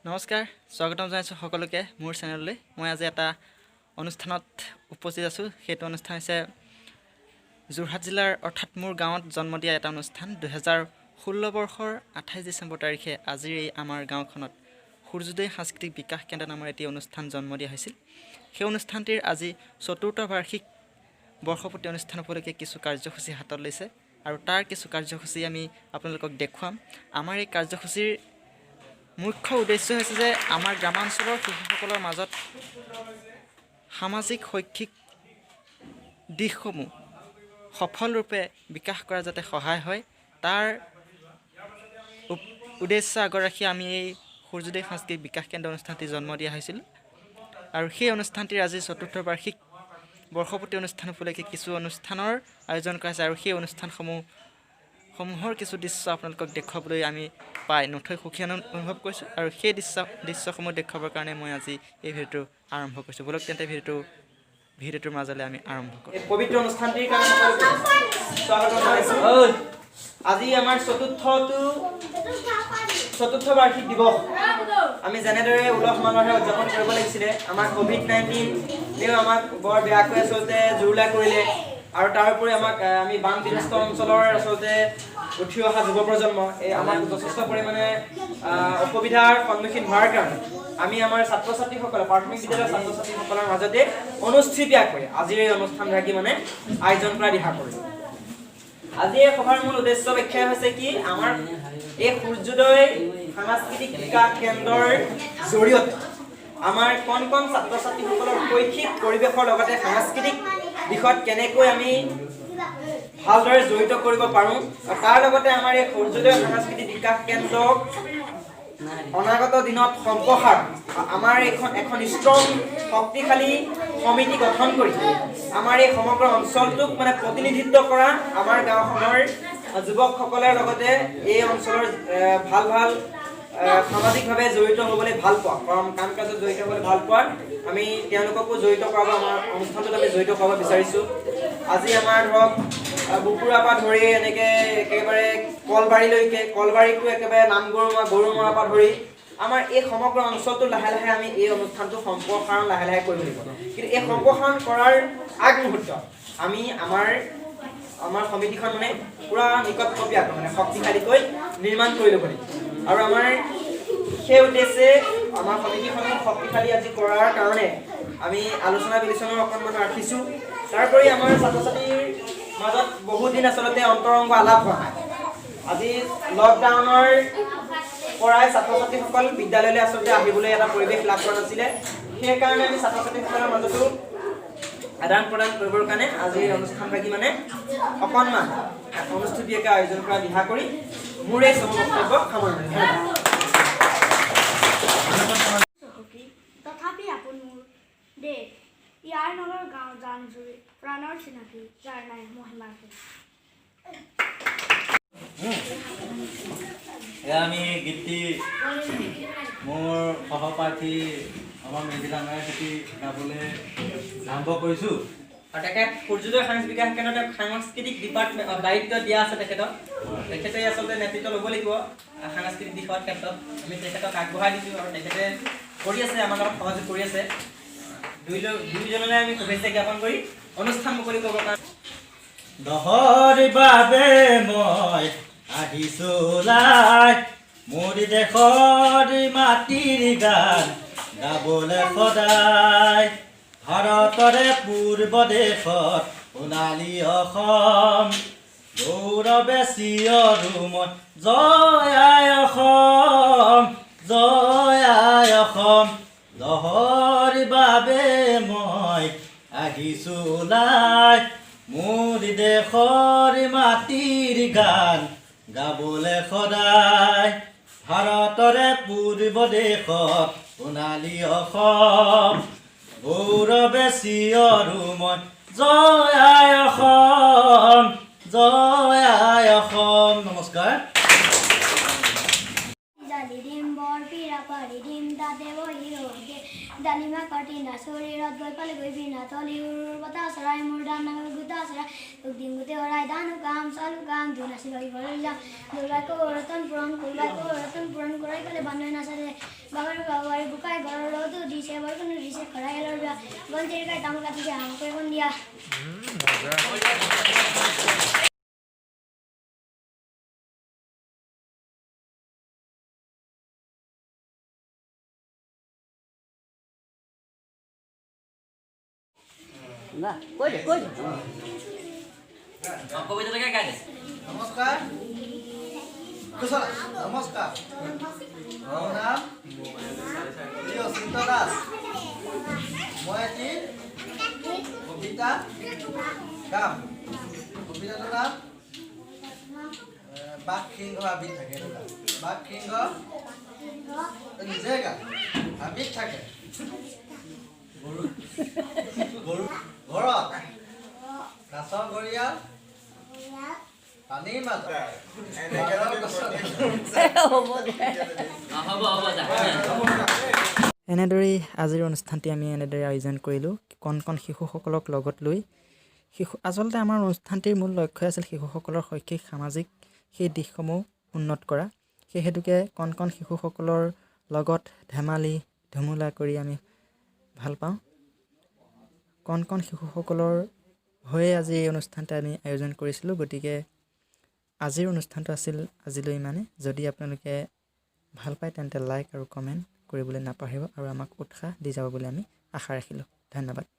নমস্কাৰ স্বাগতম জনাইছো সকলোকে মোৰ চেনেললৈ মই আজি এটা অনুষ্ঠানত উপস্থিত আছো সেইটো অনুষ্ঠান হৈছে যোৰহাট জিলাৰ অৰ্থাৎ মোৰ গাঁৱত জন্ম দিয়া এটা অনুষ্ঠান 2016 বৰ্ষৰ 28 ডিচেম্বৰ তাৰিখে আজি এই আমাৰ গাঁওখনত সূৰ্যোদয় সাংস্কৃতিক বিকাশ কেন্দ্ৰ নামৰ এটি অনুষ্ঠান জন্ম দিয়া হৈছিল সেই অনুষ্ঠানটিৰ আজি চতুৰ্থ বাৰ্ষিক বৰ্ষপূৰ্তি অনুষ্ঠান উপলক্ষে কিছু কাৰ্যসূচী হাতত লৈছে আৰু তাৰ কিছু কাৰ্যসূচী আমি আপোনালোকক দেখুৱাম আমাৰ এই কাৰ্যসূচীৰ মুখ্য উদ্দেশ্য হৈছে যে আমাৰ গ্ৰামাঞ্চলৰ শিশুসকলৰ মাজত সামাজিক শৈক্ষিক দিশসমূহ সফলৰূপে বিকাশ কৰা যাতে সহায় হয় তাৰ উদ্দেশ্য আগৰাখি আমি এই সূৰ্যোদয় সাংস্কৃতিক বিকাশ কেন্দ্ৰ অনুষ্ঠানটি জন্ম দিয়া হৈছিল আৰু সেই অনুষ্ঠানটিৰ আজি চতুৰ্থ বাৰ্ষিক বৰ্ষপূৰ্তি অনুষ্ঠান উপলক্ষে কিছু অনুষ্ঠানৰ আয়োজন কৰা হৈছে আৰু সেই অনুষ্ঠানসমূহৰ কিছু দৃশ্য আপোনালোকক দেখুৱাবলৈ আমি পাই নথৈ সুখী অনুভৱ কৰিছোঁ আৰু সেই দৃশ্যসমূহ দেখুৱাবৰ কাৰণে মই আজি এই ভিডিঅ'টো আৰম্ভ কৰিছোঁ বলক তেন্তে ভিডিঅ'টোৰ মাজলৈ আমি আৰম্ভ কৰোঁ এই পবিত্ৰ অনুষ্ঠানটিৰ কাৰণে স্বাগতম জনাইছোঁ আজি আমাৰ চতুৰ্থ বাৰ্ষিক দিৱস আমি যেনেদৰে উলহ মালহেৰে উদযাপন কৰিব লাগিছিলে আমাৰ কোভিড-19 আমাক বৰ বেয়াকৈ আচলতে জুৰুলা কৰিলে আৰু তাৰ উপৰি আমাক আমি বান বিধ্বস্ত অঞ্চলৰ আচলতে উঠি অহা যুৱ প্ৰজন্ম এই আমাক যথেষ্ট পৰিমাণে অসুবিধাৰ সন্মুখীন হোৱাৰ কাৰণে আমি আমাৰ ছাত্ৰ ছাত্ৰীসকলে প্ৰাথমিক বিদ্যালয়ৰ ছাত্ৰ ছাত্ৰীসকলৰ মাজতে অনুষ্ঠিতীয়াকৈ আজিৰ এই অনুষ্ঠানভাগি মানে আয়োজন কৰা দিহা কৰিলোঁ আজি এই সভাৰ মূল উদ্দেশ্য ব্যাখ্যা হৈছে কি আমাৰ এই সূৰ্যোদয় সাংস্কৃতিক বিকাশ কেন্দ্ৰৰ জৰিয়তে আমাৰ কণ ছাত্ৰ ছাত্ৰীসকলৰ শৈক্ষিক পৰিৱেশৰ লগতে সাংস্কৃতিক দিশত কেনেকৈ আমি ভালদৰে জড়িত কৰিব পাৰোঁ আৰু তাৰ লগতে আমাৰ এই সূৰ্যোদয় সাংস্কৃতিক বিকাশ কেন্দ্ৰক অনাগত দিনত সম্প্ৰসাৰ আমাৰ এখন ষ্ট্ৰং শক্তিশালী সমিতি গঠন কৰি আমাৰ এই সমগ্ৰ অঞ্চলটোক মানে প্ৰতিনিধিত্ব কৰা আমাৰ গাঁওখনৰ যুৱকসকলৰ লগতে এই অঞ্চলৰ ভাল সামাজিকভাৱে জড়িত হ'বলৈ ভাল পোৱা কাম কাজত জড়িত হ'বলৈ ভাল পোৱা আমি তেওঁলোককো জড়িত কৰাব আমাৰ অনুষ্ঠানটোত আমি জড়িত কৰাব বিচাৰিছোঁ আজি আমাৰ ধৰক বুকুৰাৰ পৰা ধৰি এনেকৈ একেবাৰে কলবাৰীটো একেবাৰে গৰু মৰাৰ পৰা ধৰি আমাৰ এই সমগ্ৰ অঞ্চলটো লাহে লাহে আমি এই অনুষ্ঠানটো সম্প্ৰসাৰণ লাহে লাহে কৰিব লাগিব কিন্তু এই সম্প্ৰসাৰণ কৰাৰ আগমুহূৰ্তত আমি আমাৰ সমিতিখন মানে পূৰা নিকটকীয়াকৈ মানে শক্তিশালীকৈ নিৰ্মাণ কৰি ল'ব লাগিব আৰু আমাৰ সেই উদ্দেশ্যে আমাৰ সমিতিখনক শক্তিশালী আজি কৰাৰ কাৰণে আমি আলোচনা বিলোচনাও অকণমান ৰাখিছোঁ তাৰোপৰি আমাৰ ছাত্ৰ ছাত্ৰীৰ মাজত বহুদিন আচলতে অন্তৰংগ আলাপ হোৱা নাই আজি লকডাউনৰ পৰাই ছাত্ৰ ছাত্ৰীসকল বিদ্যালয়লৈ আচলতে আহিবলৈ এটা পৰিৱেশ লাভ কৰা নাছিলে সেইকাৰণে আমি ছাত্ৰ ছাত্ৰীসকলৰ মাজতো আদান প্ৰদান কৰিবৰ কাৰণে আজি অনুষ্ঠানভাগি মানে অকণমান অনুষ্ঠিতীয়াকৈ আয়োজন কৰা দিহা কৰি মোৰ এই চমু বক্তব্য সামৰণি তথাপি আপোন মোৰ দেশ ইয়াৰ নলৰ গাঁও জান জুৰি প্ৰাণৰ চিনাকি যাৰ নাই মহিমাৰ আমি গীতটি মোৰ সহপাঠী আমাৰ মেজিলাঙাৰ খেতি গাবলৈ আৰম্ভ কৰিছোঁ আৰু তেখেত সূৰ্যোদয় সাংস্কৃতিক বিকাশ কেন্দ্ৰত সাংস্কৃতিক ডিপাৰ্টমেণ্ট দায়িত্ব দিয়া আছে তেখেতে আচলতে নেতৃত্ব ল'ব লাগিব সাংস্কৃতিক দিশৰ ক্ষেত্ৰত আমি তেখেতক আগবঢ়াই দিছোঁ আৰু তেখেতে কৰি আছে আমাৰ লগত সহযোগ কৰি আছে দুইজনলৈ আমি শুভেচ্ছা জ্ঞাপন কৰি অনুষ্ঠান মুকলি কৰিব কাৰণে দহৰ বাবে মই আহিছোঁ ওলাই মোৰ দেশৰ মাটিৰ গান গাবলৈ সদায় ভাৰতৰে পূৰ্ব দেশত সোণালী অসম গৌৰৱে চিঞৰো মই জয় আই অসম জয় আই অসম দহৰ বাবে মই আহিছোঁ ওলাই মোৰ দেশৰ মাটিৰ গান গাবলৈ সদায় ভাৰতৰে পূৰ্ব দেশত সোণালী অসম গৌৰৱে চিঞৰো মই জয় আই অসম জয় আই অসম নমস্কাৰ জালি ডিম্বৰ ডাঙৰ পীৰা পাৰি দিম তাতে বহি ৰহিকে ডালিমা কাটি না শৰীৰত গৈ পালে গৈ বিনা তলি উৰুৰ বতাহ চৰাই মোৰ দান নাঙৰ গোটা চৰাই তোক দিম গোটেই হৰাই দানো কাম চালু কাম ধুই নাচি লৈ ঘৰলৈ যাম দুৰ্গাকো ৰতন পূৰণ কৰাই গ'লে বান্ধৈ নাচালে বাবাৰী বোকাই ঘৰৰ ৰ'দো দিছে বৰষুণো দিছে খৰাই এলৰ বিয়া গঞ্জিৰ গাই তামোল কাটিছে হাঁহ কৰি দিয়া কবিতাটাকে গাই দে নমস্কাৰ নমস্কাৰ মোৰ নাম অচিন্ত দাস মই এটি কবিতা গাম কবিতাটোৰ নাম বাঘ সিংহ আবিত থাকে বাঘ সিংহ নিজে গা আবিত থাকে গৰু ঘৰত কাছৰ ঘৰিয়াল পানীৰ মাজত এনেদৰেই আজিৰ অনুষ্ঠানটি আমি এনেদৰে আয়োজন কৰিলোঁ কণ কণ শিশুসকলক লগত লৈ আচলতে আমাৰ অনুষ্ঠানটিৰ মূল লক্ষ্য আছিল শিশুসকলৰ শৈক্ষিক সামাজিক সেই দিশসমূহ উন্নত কৰা সেই হেতুকে কণ কণ শিশুসকলৰ লগত ধেমালি ধুমুলা কৰি আমি ভাল পাওঁ কণ কণ শিশুসকলৰ হৈয়ে আজি এই অনুষ্ঠানটো আমি আয়োজন কৰিছিলোঁ গতিকে আজিৰ অনুষ্ঠানটো আছিল আজিলৈ ইমানে যদি আপোনালোকে ভাল পায় তেন্তে লাইক আৰু কমেণ্ট কৰিবলৈ নাপাহৰিব আৰু আমাক উৎসাহ দি যাব বুলি আমি আশা ৰাখিলোঁ ধন্যবাদ